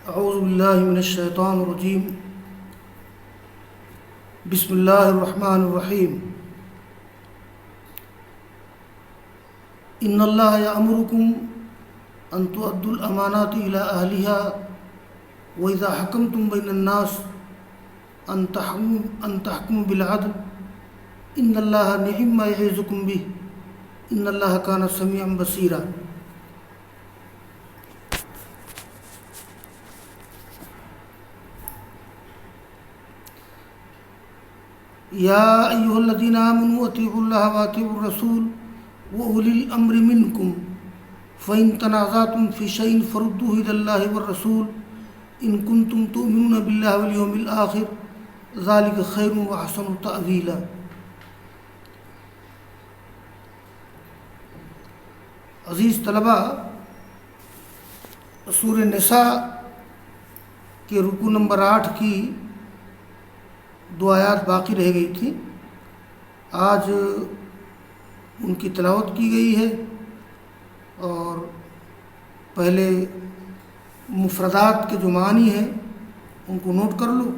اعوذ باللہ من الشیطان الرجیم بسم اللہ الرحمن الرحیم ان اللہ یأمرکم ان تؤدوا الامانات الی اہلها واذا حکمتم بین الناس ان تحکموا بالعدل ان اللہ نعم ما یعظکم بہ ان اللہ کان سمیعا بصیرا۔ یا ایھا الذین آمنوا اطیعوا اللہ واطیعوا الرسول واولی الامر منکم فإن تنازعتم فی شیء فردوہ الی اللہ والرسول ان کنتم تؤمنون باللہ والیوم الآخر ذلک خیر واحسن تأویلا۔ عزیز طلبہ، سورہ نساء کے رکوع نمبر 8 کی 2 آیات باقی رہ گئی تھی۔ آج ان کی تلاوت کی گئی ہے اور پہلے مفردات کے جو معنی ہیں ان کو نوٹ کر لو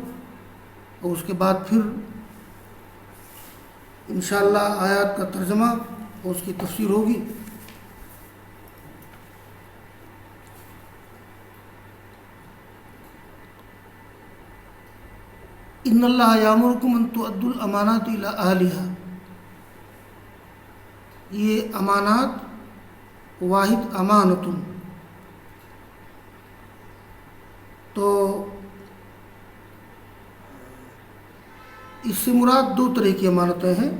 اور اس کے بعد پھر انشاءاللہ آیات کا ترجمہ اور اس کی تفسیر ہوگی۔ ان اللہ یامرکم ان تؤدوا الامانات الی اہلها، یہ امانات واحد امانت، تو اس سے مراد 2 طرح کی امانتیں ہیں۔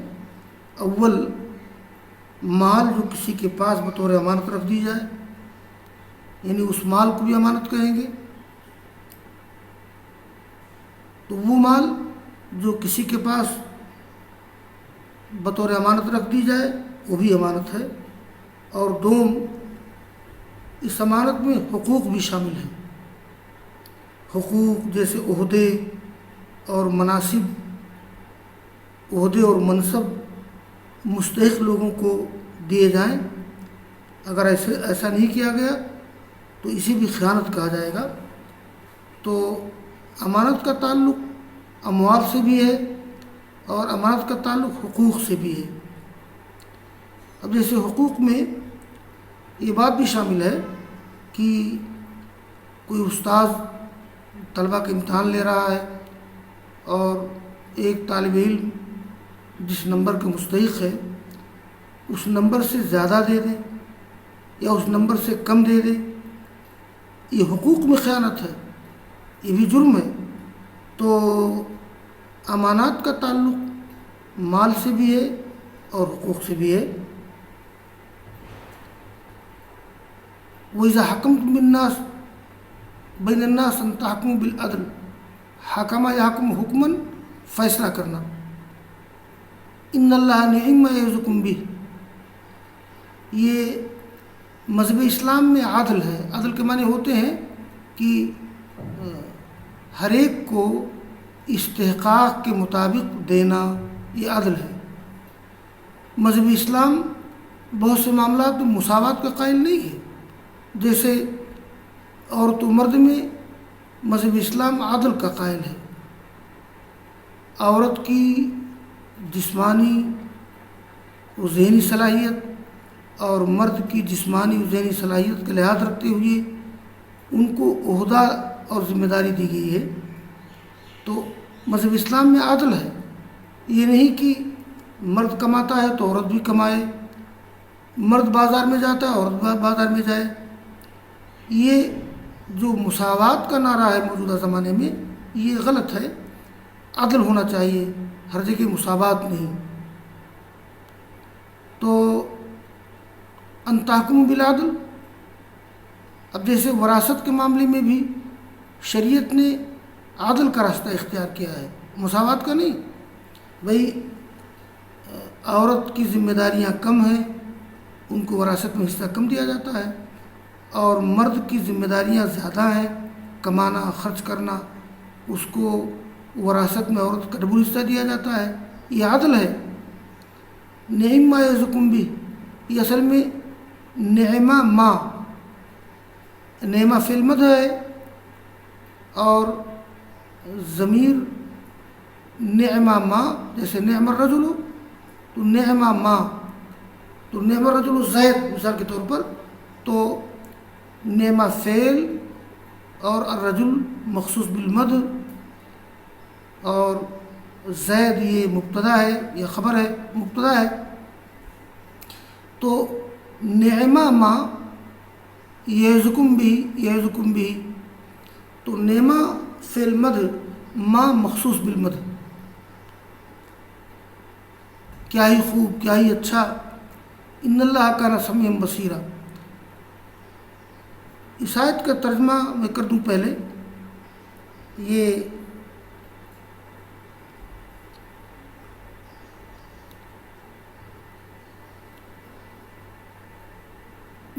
اول، مال جو کسی کے پاس بطور امانت رکھ دی جائے، یعنی اس مال کو بھی امانت کہیں گے، تو وہ مال جو کسی کے پاس بطور امانت رکھ دی جائے وہ بھی امانت ہے۔ اور دوم، اس امانت میں حقوق بھی شامل ہیں، حقوق جیسے عہدے اور مناصب، عہدے اور منصب مستحق لوگوں کو دیے جائیں۔ اگر ایسا نہیں کیا گیا تو اسے بھی خیانت کہا جائے گا۔ تو امانت کا تعلق اموال سے بھی ہے اور امانت کا تعلق حقوق سے بھی ہے۔ اب جیسے حقوق میں یہ بات بھی شامل ہے کہ کوئی استاذ طلبہ کا امتحان لے رہا ہے اور ایک طالب علم جس نمبر کا مستحق ہے اس نمبر سے زیادہ دے دے یا اس نمبر سے کم دے دے، یہ حقوق میں خیانت ہے، یہ بھی جرم ہے۔ تو امانات کا تعلق مال سے بھی ہے اور حقوق سے بھی ہے۔ وَإِذَا حَكَمْتُم بَيْنَ النَّاسِ أَن تَحْكُمُوا بِالْعَدْلِ، حکمہ یحکم حکماً، فیصلہ کرنا۔ ان اللہ نعم ما یعظکم بہ، یہ مذہب اسلام میں عدل ہے۔ عدل کے معنی ہوتے ہیں کہ ہر ایک کو استحقاق کے مطابق دینا، یہ عدل ہے۔ مذہب اسلام بہت سے معاملات میں مساوات کا قائل نہیں ہے، جیسے عورت و مرد میں مذہب اسلام عدل کا قائل ہے۔ عورت کی جسمانی و ذہنی صلاحیت اور مرد کی جسمانی و ذہنی صلاحیت کا لحاظ رکھتے ہوئے ان کو عہدہ اور ذمہ داری دی گئی ہے۔ تو مذہب اسلام میں عدل ہے، یہ نہیں کہ مرد کماتا ہے تو عورت بھی کمائے، مرد بازار میں جاتا ہے عورت بازار میں جائے۔ یہ جو مساوات کا نعرہ ہے موجودہ زمانے میں، یہ غلط ہے۔ عدل ہونا چاہیے، ہر جگہ مساوات نہیں۔ تو ان تحکموا بالعدل، اب جیسے وراثت کے معاملے میں بھی شریعت نے عدل کا راستہ اختیار کیا ہے، مساوات کا نہیں۔ بھئی عورت کی ذمہ داریاں کم ہیں، ان کو وراثت میں حصہ کم دیا جاتا ہے، اور مرد کی ذمہ داریاں زیادہ ہیں، کمانا، خرچ کرنا، اس کو وراثت میں عورت کا ڈبل حصہ دیا جاتا ہے۔ یہ عدل ہے۔ نعم ما یعظکم بہ، یہ اصل میں نعمہ ما، نعمہ فعل مد ہے اور ضمیر نعم ما، جیسے نعم الرجل تو نعم ما، تو نعم الرجل زید مثال کے طور پر، تو نعم فعل اور الرجل مخصوص بالمد اور زید یہ مبتدا ہے یا خبر ہے، مبتدا ہے. تو نعمہ ما یعظکم بھی، تو نعمہ فعل مد، ما مخصوص بالمد، کیا ہی خوب، کیا ہی اچھا. ان اللہ کان سمیعا بصیرا. اس آیت کا ترجمہ میں کر دوں پہلے. یہ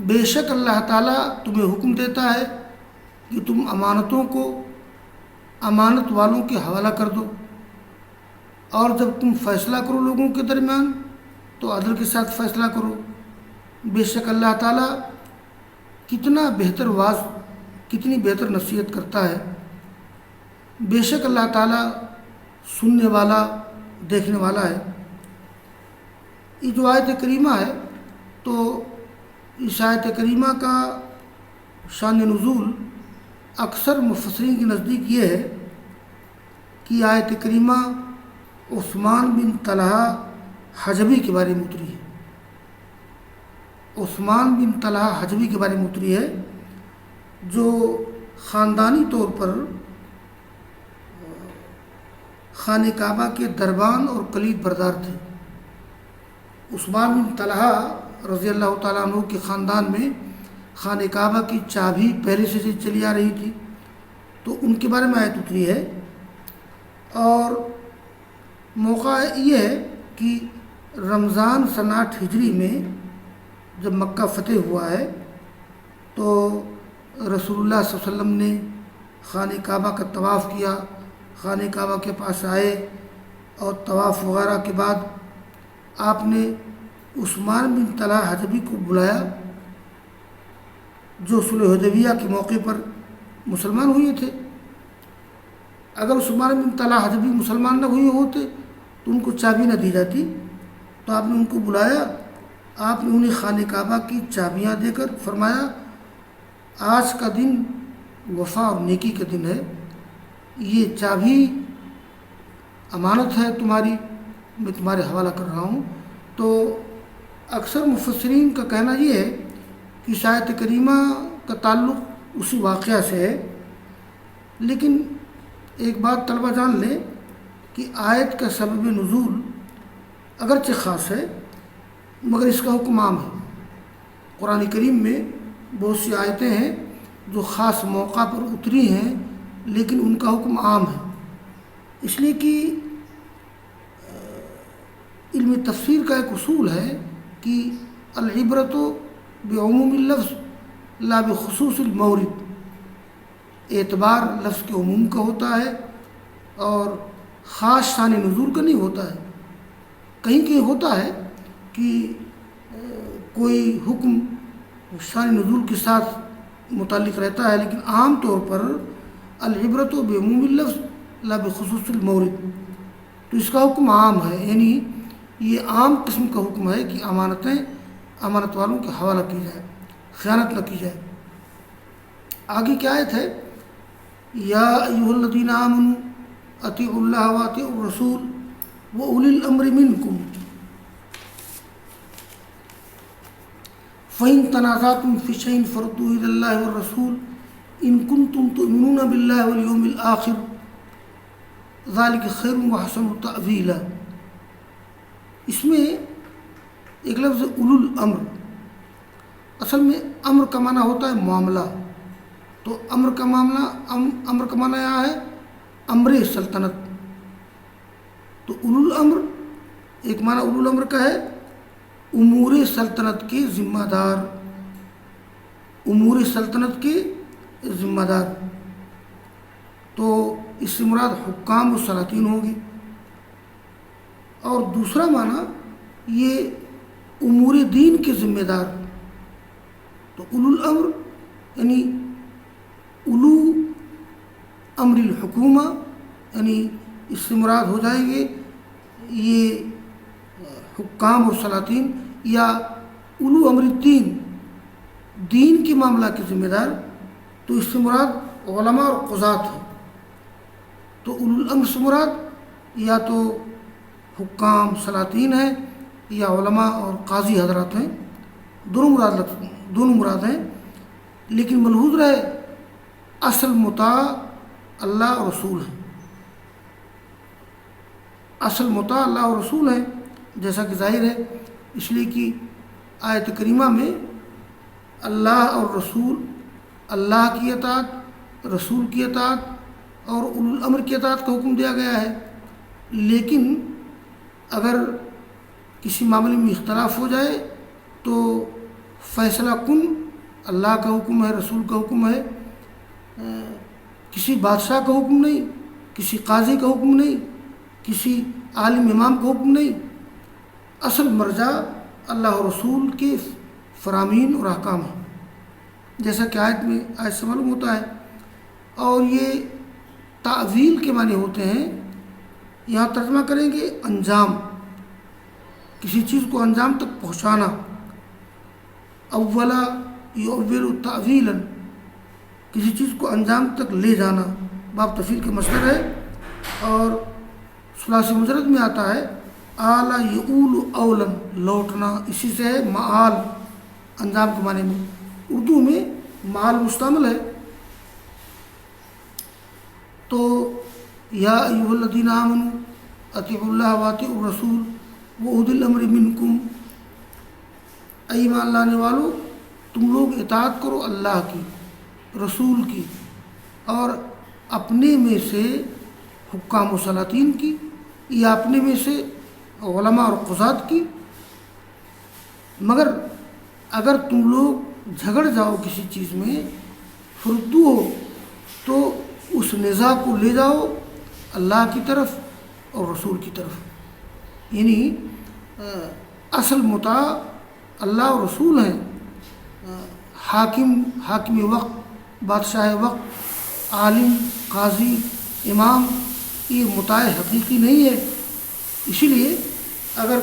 بے شک اللہ تعالیٰ تمہیں حکم دیتا ہے کہ تم امانتوں کو امانت والوں کے حوالہ کر دو، اور جب تم فیصلہ کرو لوگوں کے درمیان تو عدل کے ساتھ فیصلہ کرو. بے شک اللہ تعالیٰ کتنا بہتر واعظ، کتنی بہتر نصیحت کرتا ہے. بے شک اللہ تعالیٰ سننے والا، دیکھنے والا ہے. یہ جو آیت کریمہ ہے، تو اس آیت کریمہ کا شان نزول اکثر مفسرین کے نزدیک یہ ہے کہ آیت کریمہ عثمان بن طلحہ حجبی کے بارے میں اتری ہے. عثمان بن طلحہ حجبی کے بارے میں اتری ہے، جو خاندانی طور پر خانہ کعبہ کے دربان اور کلید بردار تھے. عثمان بن طلحہ رضی اللہ تعالیٰ عنہ کے خاندان میں خانہ کعبہ کی چابی پہلے سے چلی آ رہی تھی، تو ان کے بارے میں آیت اتری ہے. اور موقع یہ ہے کہ رمضان سنہ 8 ہجری میں جب مکہ فتح ہوا ہے، تو رسول اللہ صلی اللہ علیہ وسلم نے خانہ کعبہ کا طواف کیا، خانہ کعبہ کے پاس آئے، اور طواف وغیرہ کے بعد آپ نے عثمان بن طلحہ حجبی کو بلایا، جو صلح حدیبیہ کے موقع پر مسلمان ہوئے تھے. اگر عثمان بن طلحہ حجبی مسلمان نہ ہوئے ہوتے تو ان کو چابی نہ دی جاتی. تو آپ نے ان کو بلایا، آپ نے انہیں خانہ کعبہ کی چابیاں دے کر فرمایا، آج کا دن وفا اور نیکی کا دن ہے، یہ چابی امانت ہے تمہاری، میں تمہارے حوالہ کر رہا ہوں. تو اکثر مفسرین کا کہنا یہ ہے کہ اس آیت کریمہ کا تعلق اسی واقعہ سے ہے. لیکن ایک بات طلبہ جان لیں کہ آیت کا سبب نزول اگرچہ خاص ہے، مگر اس کا حکم عام ہے. قرآن کریم میں بہت سی آیتیں ہیں جو خاص موقع پر اتری ہیں، لیکن ان کا حکم عام ہے. اس لیے کہ علم تفسیر کا ایک اصول ہے کہ العبرۃ بعموم اللفظ لا بخصوص المورد. اعتبار لفظ کے عموم کا ہوتا ہے اور خاص شان نزول کا نہیں ہوتا ہے. کہیں کہیں ہوتا ہے کہ کوئی حکم شان نزول کے ساتھ متعلق رہتا ہے، لیکن عام طور پر العبرۃ بعموم اللفظ لا بخصوص المورد. تو اس کا حکم عام ہے، یعنی یہ عام قسم کا حکم ہے کہ امانتیں امانت والوں کے حوالہ کی جائے، خیانت نہ کی جائے. آگے کیا آیت ہے؟ یا ایھا الذین آمنوا اطیعوا اللہ واطیعوا الرسول واولی الامر منکم فإن تنازعتم فی شیء فردوہ الی اللہ والرسول ان کنتم تؤمنون باللہ والیوم الآخر ذلک خیر واحسن تأویلا. اس میں ایک لفظ اولو الامر، اصل میں امر کا معنی ہوتا ہے معاملہ. تو امر کا معنی یہاں ہے امر سلطنت. تو اولو الامر ایک معنی اولو الامر کا ہے امور سلطنت کے ذمہ دار، امور سلطنت کے ذمہ دار. تو اس سے مراد حکام و سلاطین ہوگی. اور دوسرا معنی یہ امور دین کے ذمہ دار. تو اولو الامر یعنی اولو امر الحکومہ، یعنی اس سے مراد ہو جائیں گے یہ حکام اور سلاطین، یا اولو امر الدین، دین کے معاملہ کے ذمہ دار، تو اس سے مراد علماء اور قضات ہیں۔ تو اولو الامر سے مراد یا تو حکام سلاطین ہیں یا علماء اور قاضی حضرات ہیں، دونوں مراد ہیں، لیکن ملحوظ رہے اصل مطاع اللہ اور رسول ہے، اصل مطاع اللہ اور رسول ہے، جیسا کہ ظاہر ہے، اس لیے کہ آیت کریمہ میں اللہ اور رسول، اللہ کی اطاعت، رسول کی اطاعت اور اولو الامر کی اطاعت کا حکم دیا گیا ہے۔ لیکن اگر کسی معاملے میں اختلاف ہو جائے تو فیصلہ کن اللہ کا حکم ہے، رسول کا حکم ہے، کسی بادشاہ کا حکم نہیں، کسی قاضی کا حکم نہیں، کسی عالم امام کا حکم نہیں، اصل مرجع اللہ اور رسول کے فرامین اور احکام ہیں، جیسا کہ آیت سے معلوم ہوتا ہے۔ اور یہ تعویل کے معنی ہوتے ہیں، یہاں ترجمہ کریں گے انجام، کسی چیز کو انجام تک پہنچانا، اولا یؤول تعویلا، کسی چیز کو انجام تک لے جانا، باب تفعیل کے مصدر ہے، اور ثلاثی مجرد میں آتا ہے آل یؤول اولا، لوٹنا، اسی سے ہے معال، انجام کے معنی میں اردو میں معال مستعمل ہے۔ تو یا ایھا الذین آمنوا اطیعوا اللہ واطیعوا الرسول واولی الامر منکم، اے ایمان لانے والو تم لوگ اطاعت کرو اللہ کی، رسول کی، اور اپنے میں سے حکام و سلاطین کی، یا اپنے میں سے علماء اور قضات کی۔ مگر اگر تم لوگ جھگڑ جاؤ کسی چیز میں، فردو ہو، تو اس نزاع کو لے جاؤ اللہ کی طرف اور رسول کی طرف، یعنی اصل مطاع اللہ اور رسول ہیں۔ حاکم وقت، بادشاہ وقت، عالم، قاضی، امام، یہ مطاع حقیقی نہیں ہے۔ اسی لیے اگر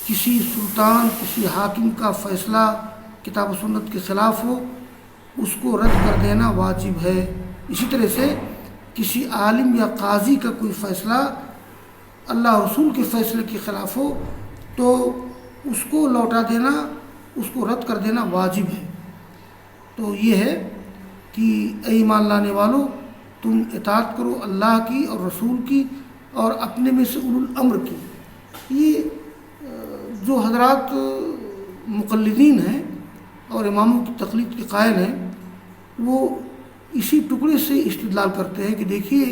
کسی سلطان، کسی حاکم کا فیصلہ کتاب و سنت کے خلاف ہو، اس کو رد کر دینا واجب ہے۔ اسی طرح سے کسی عالم یا قاضی کا کوئی فیصلہ اللہ اور رسول کے فیصلے کے خلاف ہو تو اس کو لوٹا دینا، اس کو رد کر دینا واجب ہے۔ تو یہ ہے کہ اے ایمان لانے والو تم اطاعت کرو اللہ کی اور رسول کی، اور اپنے میں سے اولو الامر کی۔ یہ جو حضرات مقلدین ہیں اور اماموں کی تقلید کے قائل ہیں، وہ اسی ٹکڑے سے استدلال کرتے ہیں کہ دیکھیے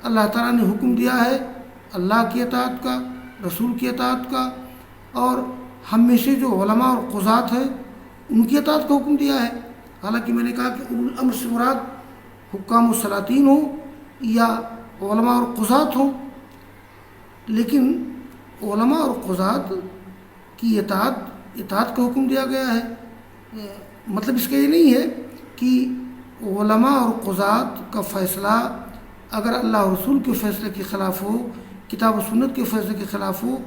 اللہ تعالیٰ نے حکم دیا ہے اللہ کی اطاعت کا، رسول کی اطاعت کا، اور ہم میں سے جو علماء اور قضات ہیں ان کی اطاعت کا حکم دیا ہے۔ حالانکہ میں نے کہا کہ اولو الامر سے مراد حکام و سلاطین ہوں یا علماء اور قضات ہوں، لیکن علماء اور قضات کی اطاعت کا حکم دیا گیا ہے۔ مطلب اس کا یہ نہیں ہے کہ علماء اور قضات کا فیصلہ اگر اللہ اور رسول کے فیصلے کے خلاف ہو، کتاب و سنت کے فیصلے کے خلاف ہو،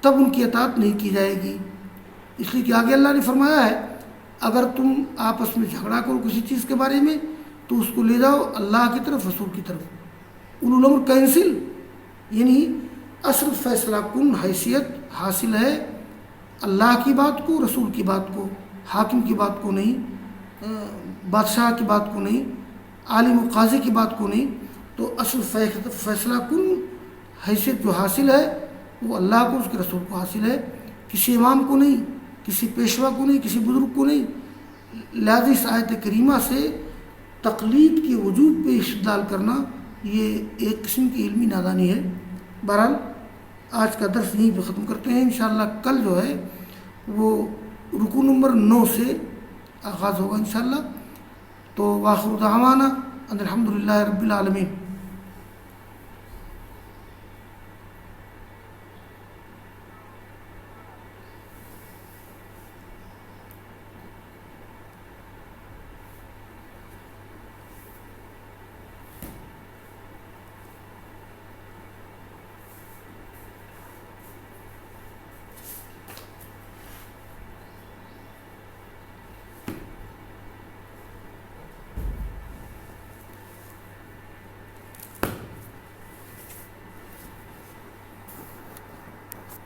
تب ان کی اطاعت نہیں کی جائے گی۔ اس لیے کہ آگے اللہ نے فرمایا ہے اگر تم آپس میں جھگڑا کرو کسی چیز کے بارے میں تو اس کو لے جاؤ اللہ کی طرف، رسول کی طرف۔ اولو الامر کینسل، یعنی اصل فیصلہ کن حیثیت حاصل ہے اللہ کی بات کو، رسول کی بات کو، حاکم کی بات کو نہیں، بادشاہ کی بات کو نہیں، عالم و قاضی کی بات کو نہیں۔ تو اصل فیصلہ کن حیثیت جو حاصل ہے وہ اللہ کو، اس کے رسول کو حاصل ہے، کسی امام کو نہیں، کسی پیشوا کو نہیں، کسی بزرگ کو نہیں۔ لہذا اس آیت کریمہ سے تقلید کے وجوب پہ استدلال کرنا یہ ایک قسم کی علمی نادانی ہے۔ بہرحال آج کا درس یہیں پہ ختم کرتے ہیں، انشاءاللہ کل جو ہے وہ رکوع نمبر 9 سے آغاز ہوگا انشاءاللہ۔ تو وآخر دعوانا ان الحمدللہ رب العالمین۔